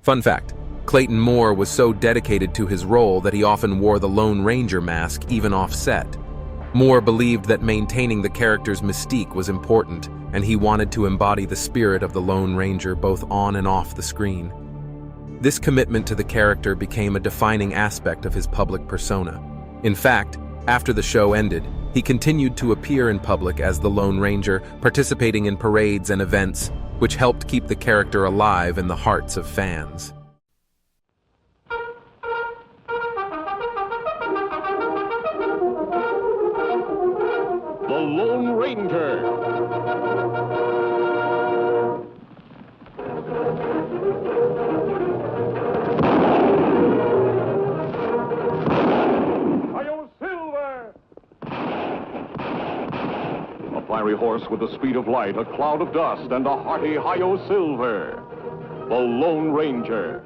Fun fact, Clayton Moore was so dedicated to his role that he often wore the Lone Ranger mask even off-set. Moore believed that maintaining the character's mystique was important, and he wanted to embody the spirit of the Lone Ranger both on and off the screen. This commitment to the character became a defining aspect of his public persona. In fact, after the show ended, he continued to appear in public as the Lone Ranger, participating in parades and events, which helped keep the character alive in the hearts of fans. The Lone Ranger. A fiery horse with the speed of light, a cloud of dust, and a hearty Hi-Yo Silver. The Lone Ranger.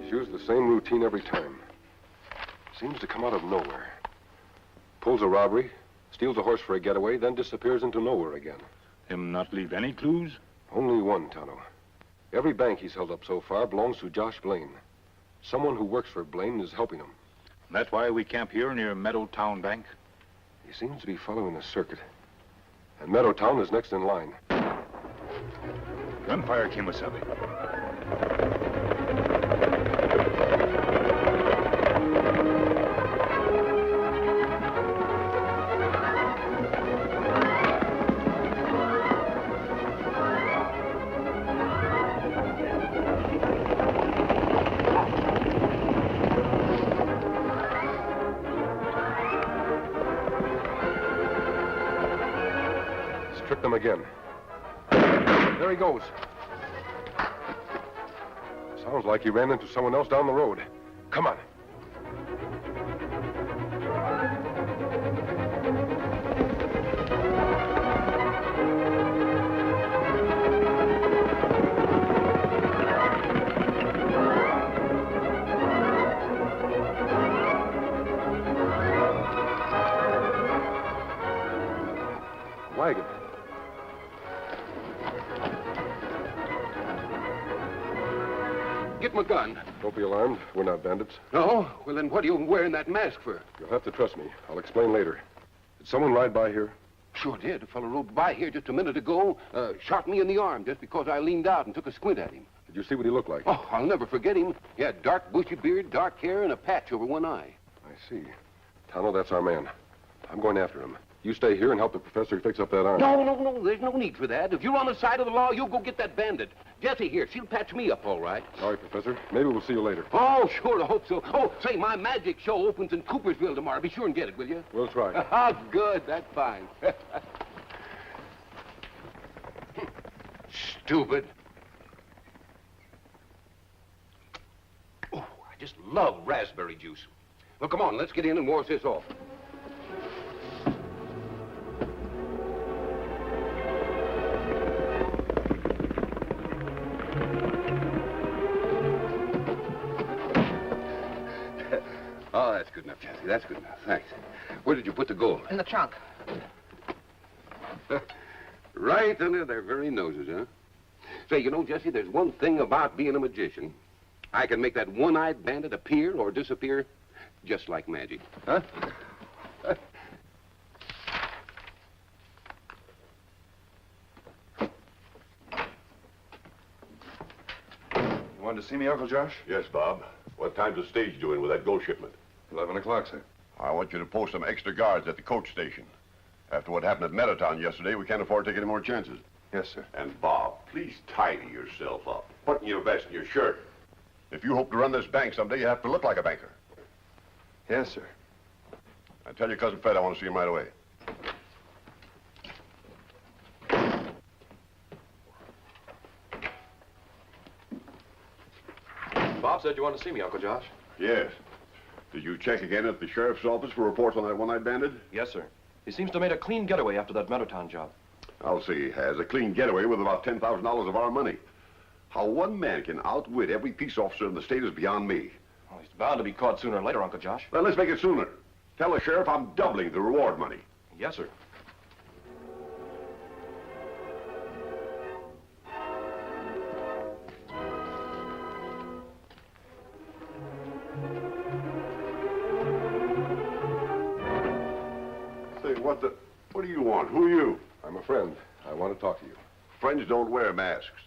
Used the same routine every time. Seems to come out of nowhere. Pulls a robbery, steals a horse for a getaway, then disappears into nowhere again. Him not leave any clues? Only one, Tonto. Every bank he's held up so far belongs to Josh Blaine. Someone who works for Blaine is helping him. That's why we camp here near Meadowtown Bank? He seems to be following a circuit. And Meadowtown is next in line. Gunfire, Kimasabi. Tricked them again. There he goes. Sounds like he ran into someone else down the road. Come on. Wagon. Get my gun. Don't be alarmed. We're not bandits. No? Well, then what are you wearing that mask for? You'll have to trust me. I'll explain later. Did someone ride by here? Sure did. A fellow rode by here just a minute ago, shot me in the arm just because I leaned out and took a squint at him. Did you see what he looked like? Oh, I'll never forget him. He had dark, bushy beard, dark hair, and a patch over one eye. I see. Tonto, that's our man. I'm going after him. You stay here and help the professor fix up that arm. No, there's no need for that. If you're on the side of the law, you go get that bandit. Jesse here, she'll patch me up all right. All right, Professor. Maybe we'll see you later. Oh, sure, I hope so. Oh, say, my magic show opens in Coopersville tomorrow. Be sure and get it, will you? We'll try. Ah, good. That's fine. Stupid. Oh, I just love raspberry juice. Well, come on, let's get in and wash this off. Oh, that's good enough, Jesse. That's good enough. Thanks. Where did you put the gold? In the trunk. Right under their very noses, huh? Say, you know, Jesse, there's one thing about being a magician. I can make that one-eyed bandit appear or disappear just like magic. Huh? You wanted to see me, Uncle Josh? Yes, Bob. What time's the stage doing with that gold shipment? 11 o'clock, sir. I want you to post some extra guards at the coach station. After what happened at Meadowtown yesterday, we can't afford to take any more chances. Yes, sir. And Bob, Please tidy yourself up. Putting your vest in your shirt. If you hope to run this bank someday, you have to look like a banker. Yes, sir. I tell your cousin Fred I want to see him right away. Bob said you wanted to see me, Uncle Josh. Yes. Did you check again at the sheriff's office for reports on that one-eyed bandit? Yes, sir. He seems to have made a clean getaway after that Meadowtown job. I'll say he has. A clean getaway with about $10,000 of our money. How one man can outwit every peace officer in the state is beyond me. Well, he's bound to be caught sooner or later, Uncle Josh. Well, let's make it sooner. Tell the sheriff I'm doubling the reward money. Yes, sir. Say, what do you want? Who are you? I'm a friend. I want to talk to you. Friends don't wear masks.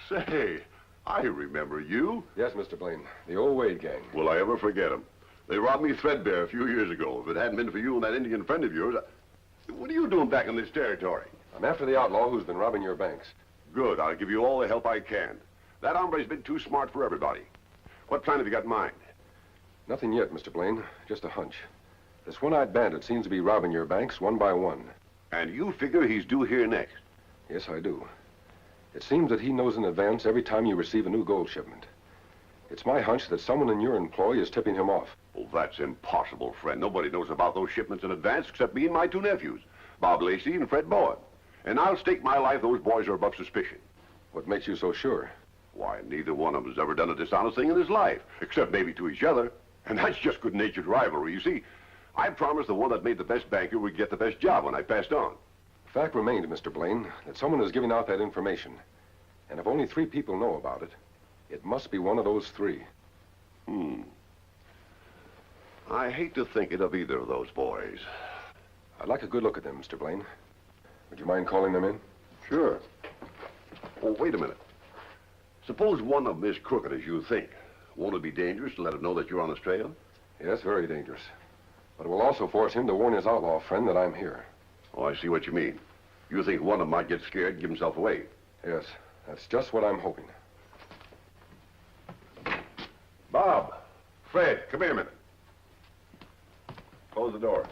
Say, I remember you. Yes, Mr. Blaine. The old Wade gang. Will I ever forget them? They robbed me threadbare a few years ago. If it hadn't been for you and that Indian friend of yours, what are you doing back in this territory? I'm after the outlaw who's been robbing your banks. Good. I'll give you all the help I can. That hombre's been too smart for everybody. What plan have you got in mind? Nothing yet, Mr. Blaine. Just a hunch. This one-eyed bandit seems to be robbing your banks one by one. And you figure he's due here next? Yes, I do. It seems that he knows in advance every time you receive a new gold shipment. It's my hunch that someone in your employ is tipping him off. Well, that's impossible, friend. Nobody knows about those shipments in advance except me and my two nephews, Bob Lacey and Fred Bowen. And I'll stake my life those boys are above suspicion. What makes you so sure? Why, neither one of them has ever done a dishonest thing in his life, except maybe to each other. And that's just good-natured rivalry. You see, I promised the one that made the best banker would get the best job when I passed on. The fact remained, Mr. Blaine, that someone is giving out that information. And if only 3 people know about it, it must be one of those 3. I hate to think it of either of those boys. I'd like a good look at them, Mr. Blaine. Would you mind calling them in? Sure. Oh, wait a minute. Suppose one of them is crooked as you think. Won't it be dangerous to let him know that you're on his trail? Yes, very dangerous. But it will also force him to warn his outlaw friend that I'm here. Oh, I see what you mean. You think one of them might get scared and give himself away. Yes, that's just what I'm hoping. Bob, Fred, come here a minute. Close the door.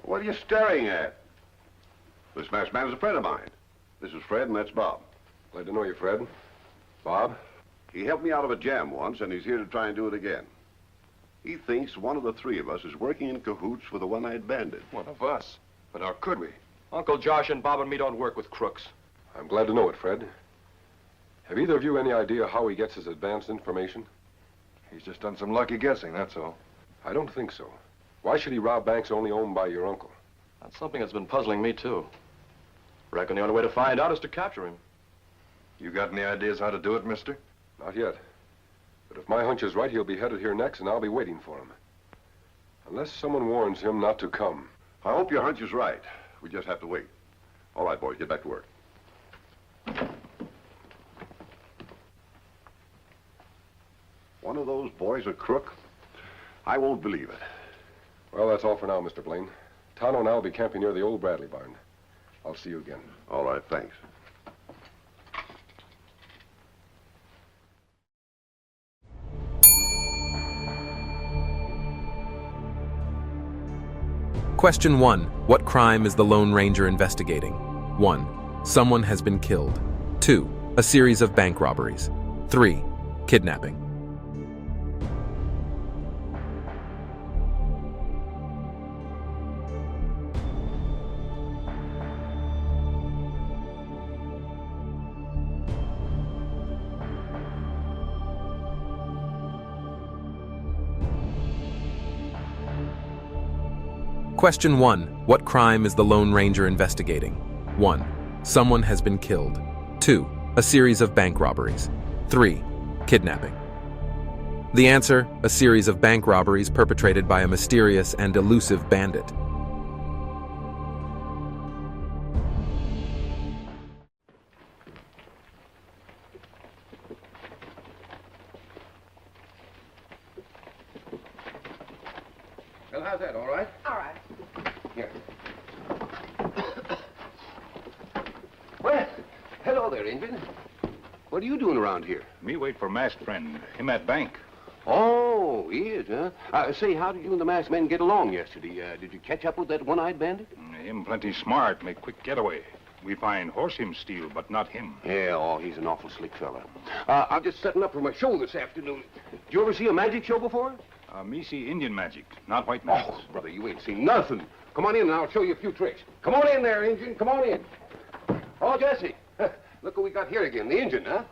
What are you staring at? This masked man is a friend of mine. This is Fred, and that's Bob. Glad to know you, Fred. Bob? He helped me out of a jam once, and he's here to try and do it again. He thinks one of the 3 of us is working in cahoots with a one-eyed bandit. One of us? But how could we? Uncle Josh and Bob and me don't work with crooks. I'm glad to know it, Fred. Have either of you any idea how he gets his advanced information? He's just done some lucky guessing, that's all. I don't think so. Why should he rob banks only owned by your uncle? That's something that's been puzzling me, too. Reckon the only way to find out is to capture him. You got any ideas how to do it, mister? Not yet. But if my hunch is right, he'll be headed here next, and I'll be waiting for him. Unless someone warns him not to come. I hope your hunch is right. We just have to wait. All right, boys, get back to work. One of those boys a crook? I won't believe it. Well, that's all for now, Mr. Blaine. Tonto and I will be camping near the old Bradley barn. I'll see you again. All right, thanks. Question 1. What crime is the Lone Ranger investigating? 1. Someone has been killed. 2. A series of bank robberies. 3. Kidnapping. Question 1. What crime is the Lone Ranger investigating? 1. Someone has been killed. 2. A series of bank robberies. 3. Kidnapping. The answer, a series of bank robberies perpetrated by a mysterious and elusive bandit. Well, how's that, all right? All right. Here. there, Injun. What are you doing around here? Me wait for masked friend. Him at bank. Oh, he is, huh? Say, how did you and the masked men get along yesterday? Did you catch up with that one-eyed bandit? Him plenty smart, make quick getaway. We find horse him steal, but not him. Yeah, oh, he's an awful slick fella. I'm just setting up for my show this afternoon. Did you ever see a magic show before? Me see Indian magic, not white magic. Oh, brother, you ain't seen nothing. Come on in and I'll show you a few tricks. Come on in there, Injun. Come on in. Oh, Jesse, look what we got here again, the Injun, huh?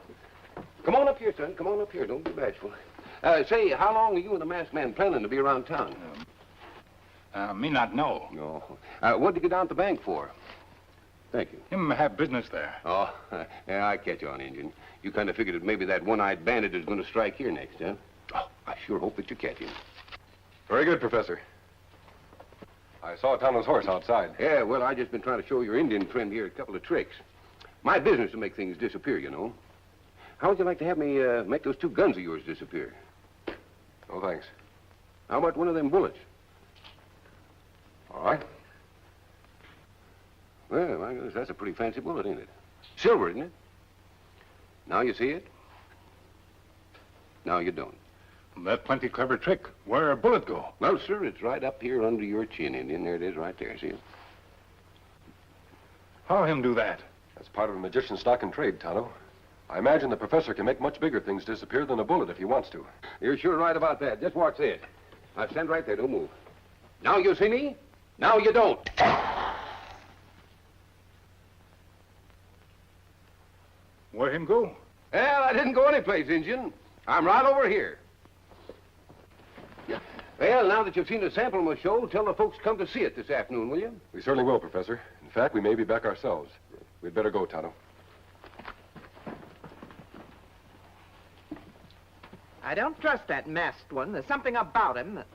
Come on up here, son. Come on up here. Don't be bashful. Say, how long are you and the masked man planning to be around town? Me not know. No. What did you get down at the bank for? Thank you. Him have business there. Oh, yeah, I catch on, Injun. You kind of figured that maybe that one-eyed bandit is going to strike here next, huh? Oh, I sure hope that you catch him. Very good, Professor. I saw Tonto's horse outside. Yeah, well, I just been trying to show your Indian friend here a couple of tricks. My business to make things disappear, you know. How would you like to have me make those two guns of yours disappear? Oh, thanks. How about one of them bullets? All right. Well, my goodness, that's a pretty fancy bullet, ain't it? Silver, isn't it? Now you see it. Now you don't. That plenty clever trick. Where a bullet go? Well, sir, it's right up here under your chin, Indian. There it is right there, see it? How him do that? That's part of a magician's stock and trade, Tonto. I imagine the professor can make much bigger things disappear than a bullet if he wants to. You're sure right about that. Just watch this. Now, stand right there. Don't move. Now you see me. Now you don't. Where him go? Well, I didn't go anyplace, Injun. I'm right over here. Well, now that you've seen a sample of my show, tell the folks to come to see it this afternoon, will you? We certainly will, Professor. In fact, we may be back ourselves. We'd better go, Tonto. I don't trust that masked one. There's something about him that...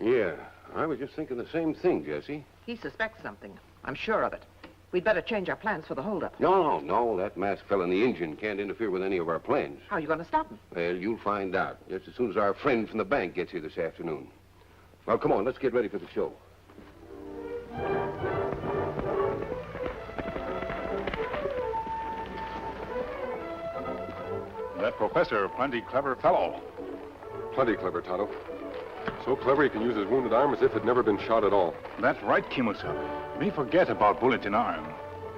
Yeah, I was just thinking the same thing, Jesse. He suspects something. I'm sure of it. We'd better change our plans for the holdup. No. That masked fella in the engine can't interfere with any of our plans. How are you going to stop him? Well, you'll find out just as soon as our friend from the bank gets here this afternoon. Well, come on, let's get ready for the show. That professor, plenty clever fellow. Plenty clever, Tonto. So clever he can use his wounded arm as if it'd never been shot at all. That's right, Kimosabe. Me forget about bullet in arm.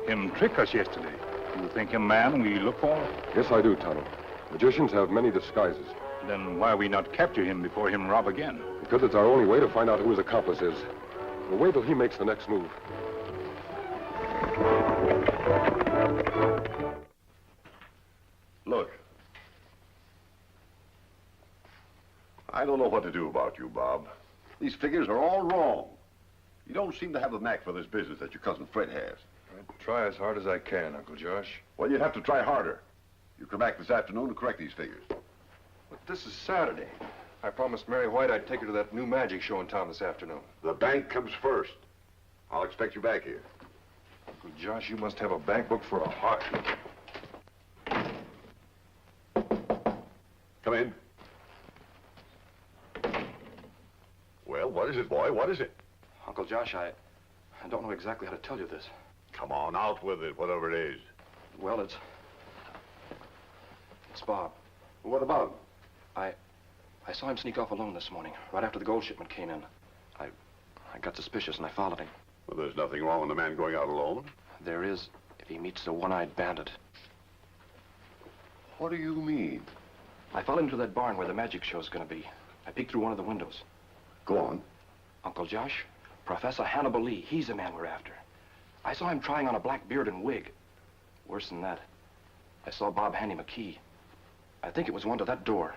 Him trick us yesterday. You think him man we look for? Yes, I do, Tonto. Magicians have many disguises. Then why we not capture him before him rob again? Because it's our only way to find out who his accomplice is. We'll wait till he makes the next move. Look. I don't know what to do about you, Bob. These figures are all wrong. You don't seem to have the knack for this business that your cousin Fred has. I try as hard as I can, Uncle Josh. Well, you'd have to try harder. You come back this afternoon to correct these figures. But this is Saturday. I promised Mary White I'd take her to that new magic show in town this afternoon. The bank comes first. I'll expect you back here. Uncle Josh, you must have a bank book for a heart. Come in. Well, what is it, boy? What is it? Uncle Josh, I don't know exactly how to tell you this. Come on, out with it, whatever it is. Well, it's Bob. What about him? I saw him sneak off alone this morning, right after the gold shipment came in. I got suspicious and I followed him. Well, there's nothing wrong with a man going out alone. There is, if he meets the one-eyed bandit. What do you mean? I followed him to that barn where the magic show's gonna be. I peeked through one of the windows. Go on. Uncle Josh, Professor Hannibal Lee, he's the man we're after. I saw him trying on a black beard and wig. Worse than that, I saw Bob hand him a key. I think it was one to that door.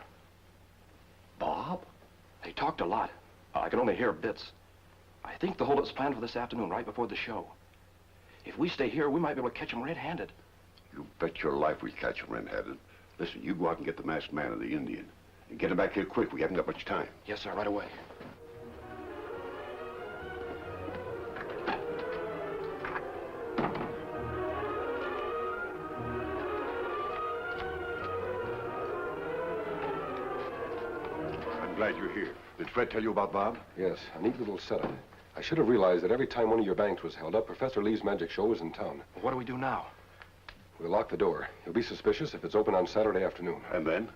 Bob? They talked a lot. I could only hear bits. I think the holdup's planned for this afternoon, right before the show. If we stay here, we might be able to catch him red-handed. You bet your life we catch him red-handed. Listen, you go out and get the masked man and the Indian. And get him back here quick. We haven't got much time. Yes, sir, right away. I'm glad you're here. Did Fred tell you about Bob? Yes, a neat little setup. I should have realized that every time one of your banks was held up, Professor Lee's magic show was in town. Well, what do we do now? We'll lock the door. He'll be suspicious if it's open on Saturday afternoon. And then?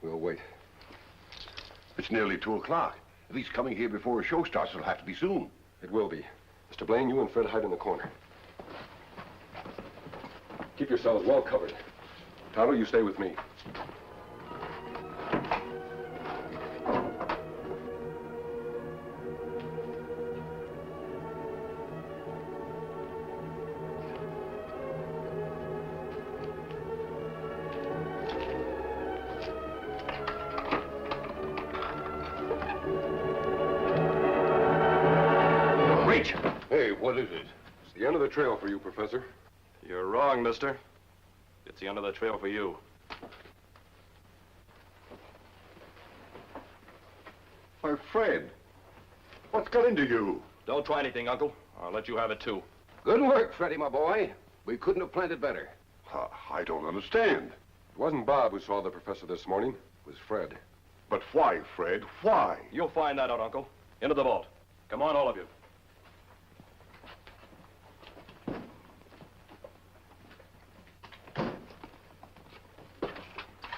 We'll wait. It's nearly 2 o'clock. If he's coming here before a show starts, it'll have to be soon. It will be. Mr. Blaine, you and Fred hide in the corner. Keep yourselves well covered. Tonto, you stay with me. Reach! Hey, what is it? It's the end of the trail for you, Professor. You're wrong, mister. It's the end of the trail for you. Why, Fred, what's got into you? Don't try anything, Uncle. I'll let you have it, too. Good work, Freddie, my boy. We couldn't have planned it better. I don't understand. It wasn't Bob who saw the professor this morning. It was Fred. But why, Fred? Why? You'll find that out, Uncle. Into the vault. Come on, all of you.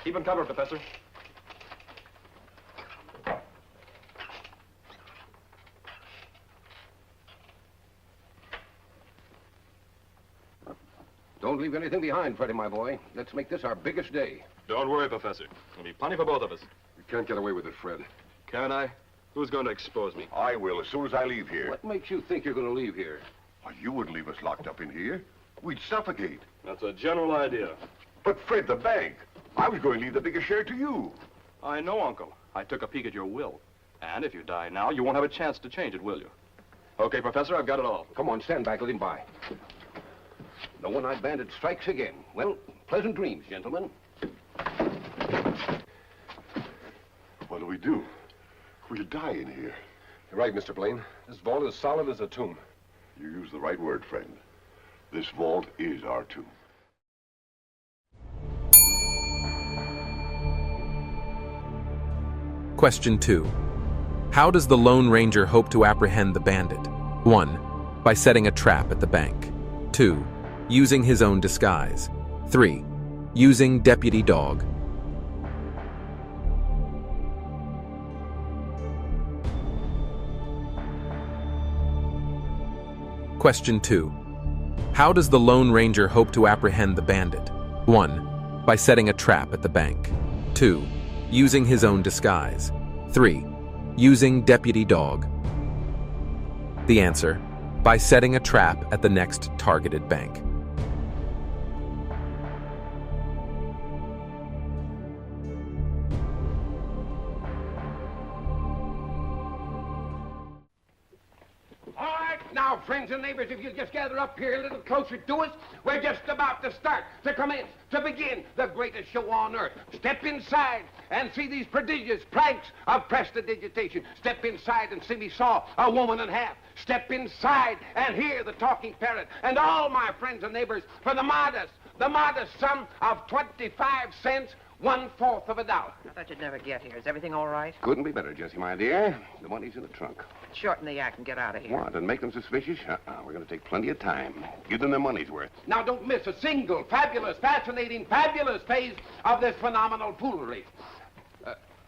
Keep him covered, Professor. Don't leave anything behind, Freddie, my boy. Let's make this our biggest day. Don't worry, Professor. There'll be plenty for both of us. You can't get away with it, Fred. Can't I? Who's going to expose me? I will, as soon as I leave here. What makes you think you're going to leave here? Why, you wouldn't leave us locked up in here. We'd suffocate. That's a general idea. But, Fred, the bank. I was going to leave the biggest share to you. I know, Uncle. I took a peek at your will. And if you die now, you won't have a chance to change it, will you? Okay, Professor, I've got it all. Come on, stand back. Let him by. The one-eyed bandit strikes again. Well, pleasant dreams, gentlemen. What do we do? We'll die in here. You're right, Mr. Blaine. This vault is solid as a tomb. You use the right word, friend. This vault is our tomb. Question 2. How does the Lone Ranger hope to apprehend the bandit? 1. By setting a trap at the bank. 2. Using his own disguise. 3. Using deputy dog. Question 2. How does the Lone Ranger hope to apprehend the bandit? 1. By setting a trap at the bank. 2. Using his own disguise. 3. Using deputy dog. The answer: by setting a trap at the next targeted bank. All right, now, friends and neighbors, if you'll just gather up here a little closer to us, we're just about to start, to commence, to begin the greatest show on earth. Step inside and see these prodigious pranks of prestidigitation. Step inside and see me saw a woman in half. Step inside and hear the talking parrot. And all my friends and neighbors, for the modest sum of 25 cents, 1/4 of a dollar. I thought you'd never get here. Is everything all right? Couldn't be better, Jesse, my dear. The money's in the trunk. Shorten the act and get out of here. What, and make them suspicious? We're going to take plenty of time. Give them their money's worth. Now, don't miss a single fabulous, fascinating, fabulous phase of this phenomenal foolery.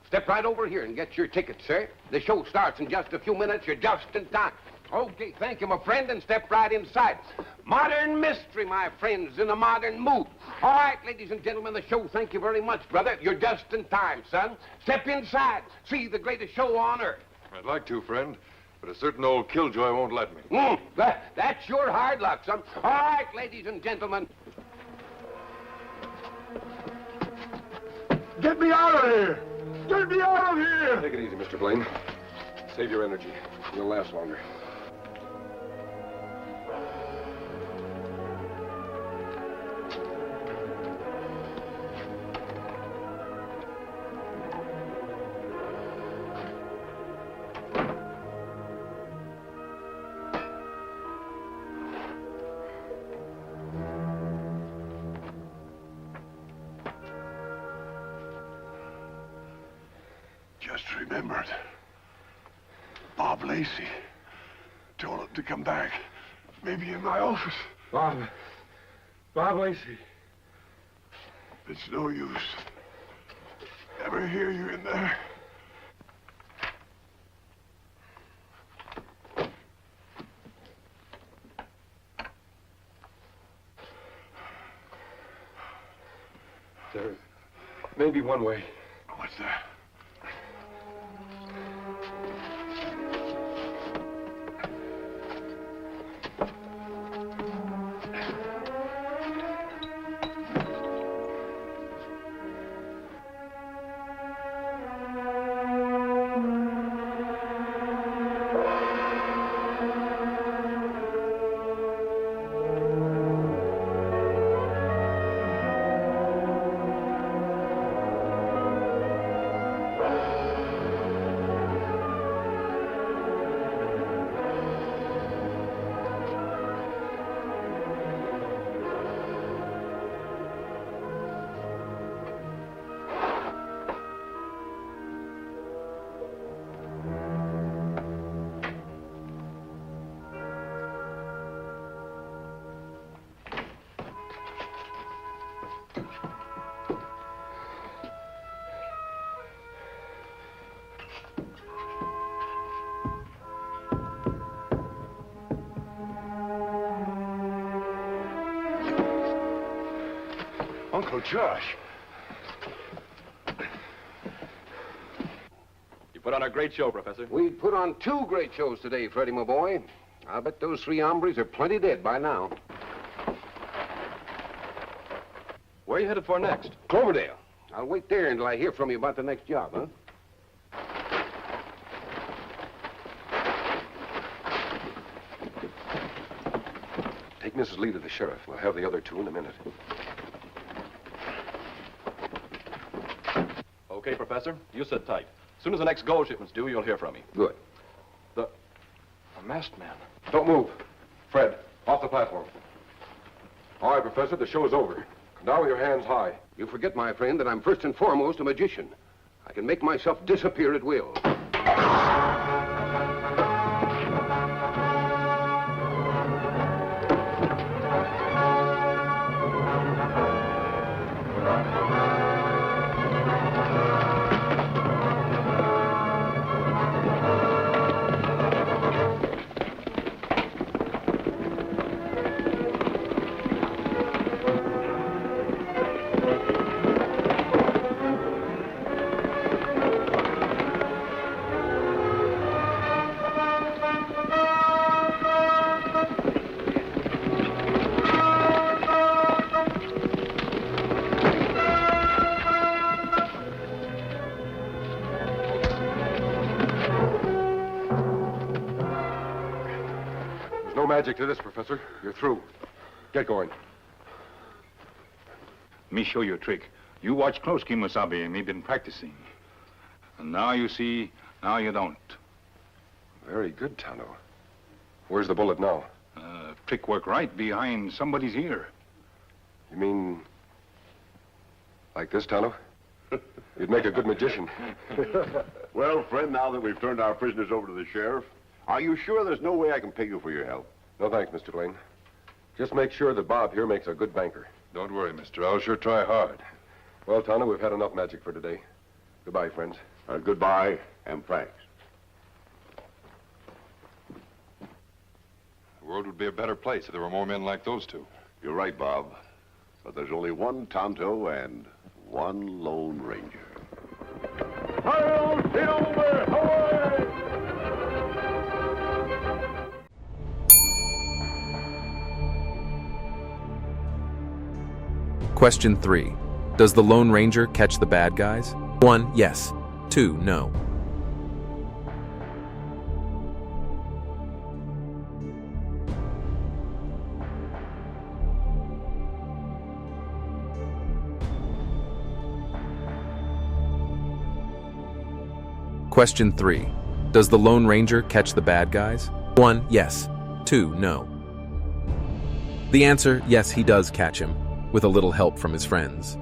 Step right over here and get your ticket, sir. The show starts in just a few minutes. You're just in time. Okay, thank you, my friend, and step right inside. Modern mystery, my friends, in a modern mood. All right, ladies and gentlemen, the show, thank you very much, brother. You're just in time, son. Step inside. See the greatest show on earth. I'd like to, friend, but a certain old killjoy won't let me. That's your hard luck, son. All right, ladies and gentlemen. Get me out of here! Get me out of here! Take it easy, Mr. Blaine. Save your energy. You'll last longer. Just remembered. Bob Lacey told him to come back. Maybe in my office. Bob Lacey. It's no use. Never hear you in there. There may be one way. What's that? Uncle Josh. You put on a great show, Professor. We put on 2 great shows today, Freddie, my boy. I'll bet those 3 hombres are plenty dead by now. Where are you headed for next? Cloverdale. I'll wait there until I hear from you about the next job, huh? Take Mrs. Lee to the sheriff. We'll have the other 2 in a minute. Okay, Professor. You sit tight. As soon as the next gold shipment's due, you'll hear from me. Good. A masked man. Don't move. Fred, off the platform. All right, Professor, the show's over. Come down with your hands high. You forget, my friend, that I'm first and foremost a magician. I can make myself disappear at will. No magic to this, Professor. You're through. Get going. Me show you a trick. You watch close, Kimosabe, me been practicing. And now you see, now you don't. Very good, Tano. Where's the bullet now? Trick work right behind somebody's ear. You mean... like this, Tano? You'd make a good magician. Well, friend, now that we've turned our prisoners over to the sheriff, are you sure there's no way I can pay you for your help? No thanks, Mr. Blaine. Just make sure that Bob here makes a good banker. Don't worry, mister. I'll sure try hard. Well, Tana, we've had enough magic for today. Goodbye, friends. Goodbye, and thanks. The world would be a better place if there were more men like those 2. You're right, Bob. But there's only one Tonto and one Lone Ranger. Question 3. Does the Lone Ranger catch the bad guys? 1. Yes. 2. No. Question 3. Does the Lone Ranger catch the bad guys? 1. Yes. 2. No. The answer, yes, he does catch him, with a little help from his friends.